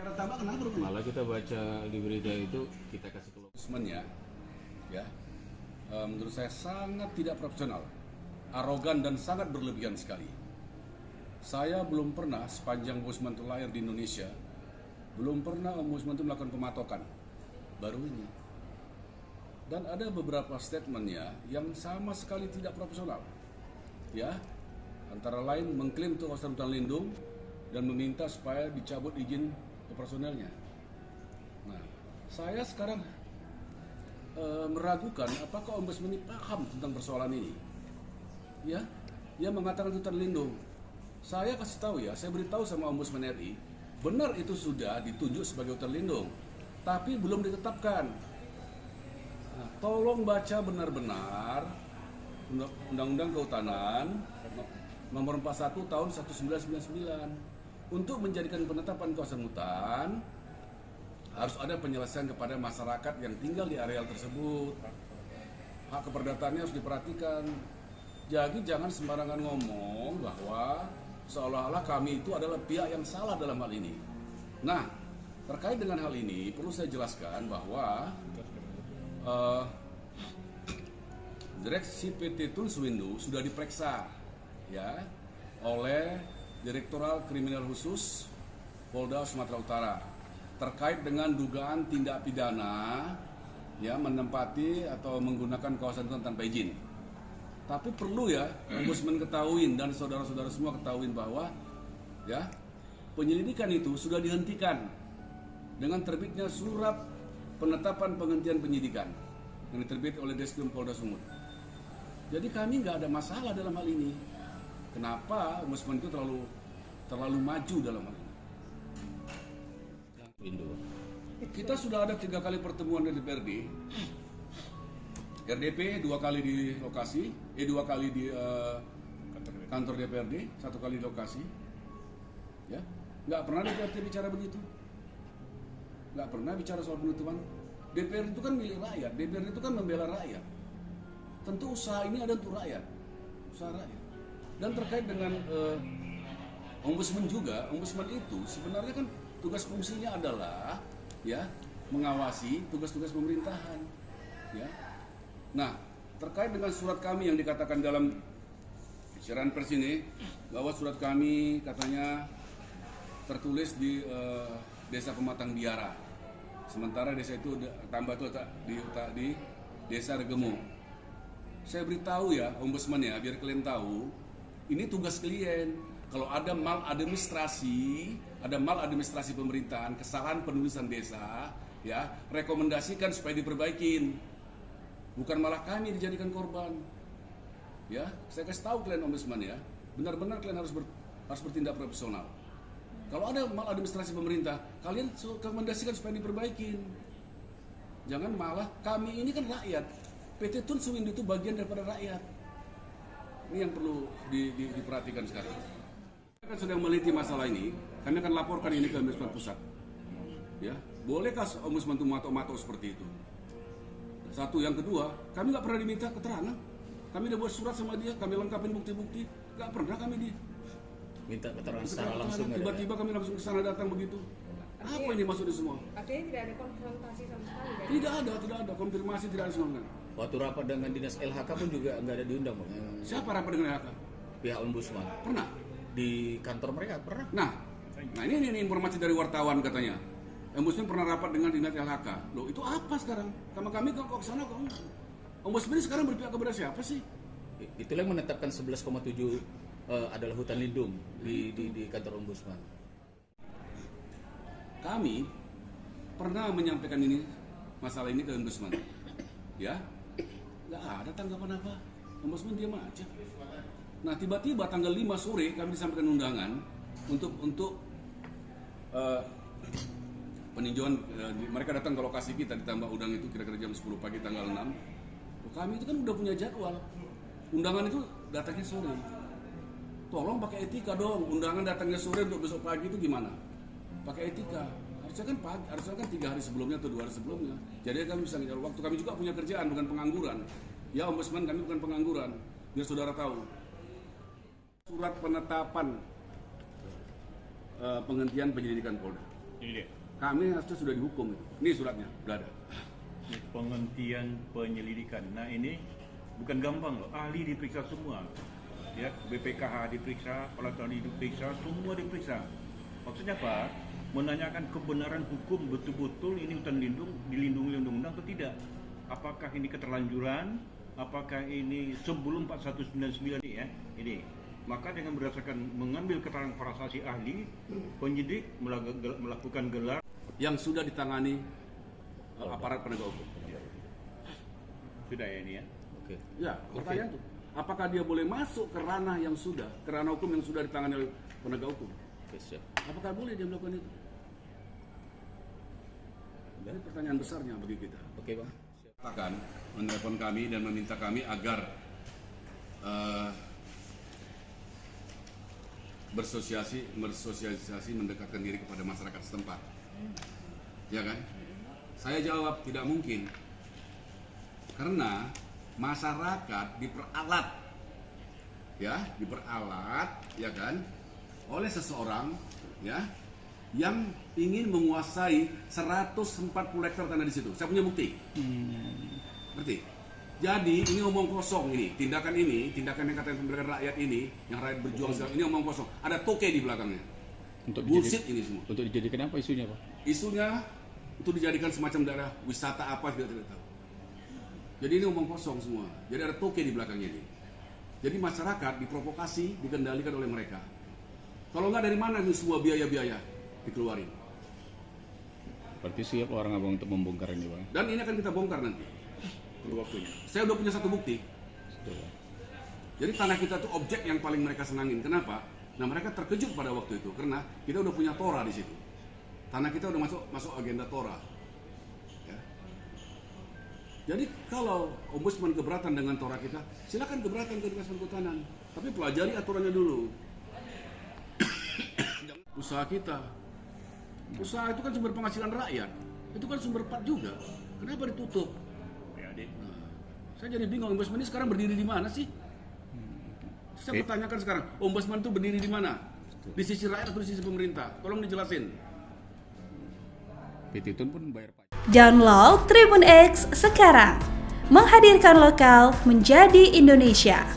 Cara tambah kenapa? Malah kita baca di berita itu kita kasih keluar. Ya, menurut saya sangat tidak profesional, arogan dan sangat berlebihan sekali. Saya belum pernah sepanjang Ombudsman itu lahir di Indonesia, belum pernah Ombudsman itu melakukan pematokan. Baru ini. Dan ada beberapa statementnya yang sama sekali tidak profesional. Ya, antara lain mengklaim itu kawasan hutan lindung dan meminta supaya dicabut izin operasionalnya. Nah, saya sekarang meragukan apakah Ombudsman ini paham tentang persoalan ini. Ya, dia mengatakan hutan lindung. Saya kasih tahu ya, saya beritahu sama Ombudsman RI, benar itu sudah ditunjuk sebagai hutan lindung, tapi belum ditetapkan. Nah, tolong baca benar-benar Undang-Undang Kehutanan Nomor 41 Tahun 1999. Untuk menjadikan penetapan kawasan hutan harus ada penyelesaian kepada masyarakat yang tinggal di areal tersebut. Hak keperdataannya harus diperhatikan. Jadi jangan sembarangan ngomong bahwa seolah-olah kami itu adalah pihak yang salah dalam hal ini. Nah, terkait dengan hal ini perlu saya jelaskan bahwa Direksi PT Tun Suwindu sudah diperiksa ya oleh Direktorat Kriminal Khusus Polda Sumatera Utara terkait dengan dugaan tindak pidana ya menempati atau menggunakan kawasan hutan tanpa izin. Tapi perlu ya Ombudsman ketahuin dan saudara-saudara semua ketahuin bahwa ya penyelidikan itu sudah dihentikan dengan terbitnya surat penetapan penghentian penyidikan yang diterbit oleh Deskrim Polda Sumut. Jadi kami nggak ada masalah dalam hal ini. Kenapa Ombudsman itu terlalu maju dalam hal ini? Kita sudah ada 3 kali pertemuan di DPRD, RDP 2 kali di lokasi, 2 kali di kantor DPRD, 1 kali di lokasi. Ya, nggak pernah DPRD bicara begitu. Nggak pernah bicara soal penutupan. DPRD itu kan milik rakyat, DPRD itu kan membela rakyat. Tentu usaha ini ada untuk rakyat, usaha rakyat. Dan terkait dengan Ombudsman juga, Ombudsman itu sebenarnya kan tugas fungsinya adalah ya mengawasi tugas-tugas pemerintahan. Ya. Nah, terkait dengan surat kami yang dikatakan dalam siaran pers ini bahwa surat kami katanya tertulis di Desa Pematang Biara. Sementara desa itu tambah itu di Desa Regemo. Saya beritahu ya Ombudsman ya biar kalian tahu, ini tugas kalian. Kalau ada maladministrasi pemerintahan, kesalahan penulisan desa, ya rekomendasikan supaya diperbaikin. Bukan malah kami dijadikan korban. Ya, saya kasih tahu kalian Ombudsman ya, benar-benar kalian harus bertindak profesional. Kalau ada maladministrasi pemerintah, kalian rekomendasikan supaya diperbaikin. Jangan malah kami ini kan rakyat. PT Tun Suwindu itu bagian daripada rakyat. Ini yang perlu diperhatikan sekarang. Kami kan sedang meliti masalah ini, kami akan laporkan ini ke Ombudsman Pusat. Ya, bolehkah Ombudsman itu matok-matok seperti itu? Satu, yang kedua, kami nggak pernah diminta keterangan. Kami udah buat surat sama dia, kami lengkapin bukti-bukti, nggak pernah kami minta keterangan secara langsung. Tiba-tiba kami langsung ke sana datang begitu. Apa ini maksudnya semua? Artinya tidak ada konfrontasi sama sekali? Tidak ada konfirmasi, tidak ada semua. Waktu rapat dengan dinas LHK pun juga nggak ada diundang, Bang. Siapa rapat dengan LHK? Pihak Ombudsman. Pernah? Di kantor mereka pernah. Nah ini informasi dari wartawan katanya. Ombudsman pernah rapat dengan dinas LHK. Loh itu apa sekarang? Kami kok ke sana kok? Ombudsman ini sekarang berpihak kepada siapa sih? Itulah yang menetapkan 11,7 adalah hutan lindung di kantor Ombudsman. Kami pernah menyampaikan masalah ini ke Ombudsman. Ya, nggak ada tanggapan apa. Ombudsman diam aja. Nah tiba-tiba tanggal 5 sore kami disampaikan undangan untuk peninjauan. Mereka datang ke lokasi kita ditambah undang itu kira-kira jam 10 pagi tanggal 6. Kami itu kan udah punya jadwal. Undangan itu datangnya sore. Tolong pakai etika dong. Undangan datangnya sore untuk besok pagi itu gimana? Pakai etika. Harusnya kan pagi, harusnya kan 3 hari sebelumnya atau 2 hari sebelumnya. Jadi kami bisa ngejar waktu. Kami juga punya kerjaan, bukan pengangguran. Ya Ombudsman, kami bukan pengangguran. Biar saudara tahu. Surat penetapan penghentian penyelidikan Polda. Ini dia. Kami harusnya sudah dihukum itu. Ini suratnya, udah ada. Ini penghentian penyelidikan. Nah ini bukan gampang loh. Ahli diperiksa semua. Ya, BPKH diperiksa, alat ahli diperiksa, semua diperiksa. Maksudnya apa? Menanyakan kebenaran hukum betul-betul ini hutan lindung dilindungi undang-undang atau tidak. Apakah ini keterlanjuran? Apakah ini sebelum 4199 ini ya? Ini. Maka dengan berdasarkan mengambil keterangan para saksi ahli, penyidik melakukan gelar Yang sudah ditangani aparat penegak hukum. sudah ya ini ya. Oke. Ya, pertanyaan tuh. Apakah dia boleh masuk ke ranah yang sudah, ke ranah hukum yang sudah ditangani oleh penegak hukum? Oke, siap. Apakah boleh dia melakukan itu? Ini pertanyaan besarnya bagi kita. Oke, Bang. Siap. Katakan, menelepon kami dan meminta kami agar bersosialisasi mendekatkan diri kepada masyarakat setempat. Ya kan? Saya jawab tidak mungkin. Karena masyarakat diperalat. Ya, diperalat, ya kan? Oleh seseorang, ya, yang ingin menguasai 140 hektar tanah di situ. Saya punya bukti. Ngerti? Jadi ini omong kosong ini, tindakan yang katanya pemberian rakyat ini, yang rakyat berjuang sekarang ini omong kosong. Ada toke di belakangnya. Untuk Bullshit ini semua. Untuk dijadikan apa isunya, Pak? Isunya itu dijadikan semacam daerah wisata apa juga tidak tahu. Jadi ini omong kosong semua. Jadi ada toke di belakangnya ini. Jadi masyarakat diprovokasi, dikendalikan oleh mereka. Kalau nggak dari mana itu semua biaya-biaya dikeluarin. Berarti siap orang abang untuk membongkar ini, Bang. Dan ini akan kita bongkar nanti. Tunggu waktunya. Saya udah punya satu bukti. Sudah, Bang. Jadi tanah kita tuh objek yang paling mereka senangin. Kenapa? Nah mereka terkejut pada waktu itu karena kita udah punya Tora di situ. Tanah kita udah masuk agenda Tora. Ya. Jadi kalau ombudsman keberatan dengan Tora kita, silakan keberatan kehutanan. Tapi pelajari aturannya dulu. Usaha kita, usaha itu kan sumber penghasilan rakyat, itu kan sumber pat juga. Kenapa ditutup? Ya, Dik. Nah, saya jadi bingung, ombudsman ini sekarang berdiri di mana sih? Saya bertanyakan sekarang, ombudsman itu berdiri di mana? Di sisi rakyat atau di sisi pemerintah? Tolong dijelasin. Petitun pun bayar pajak. Download Tribun X sekarang, menghadirkan lokal menjadi Indonesia.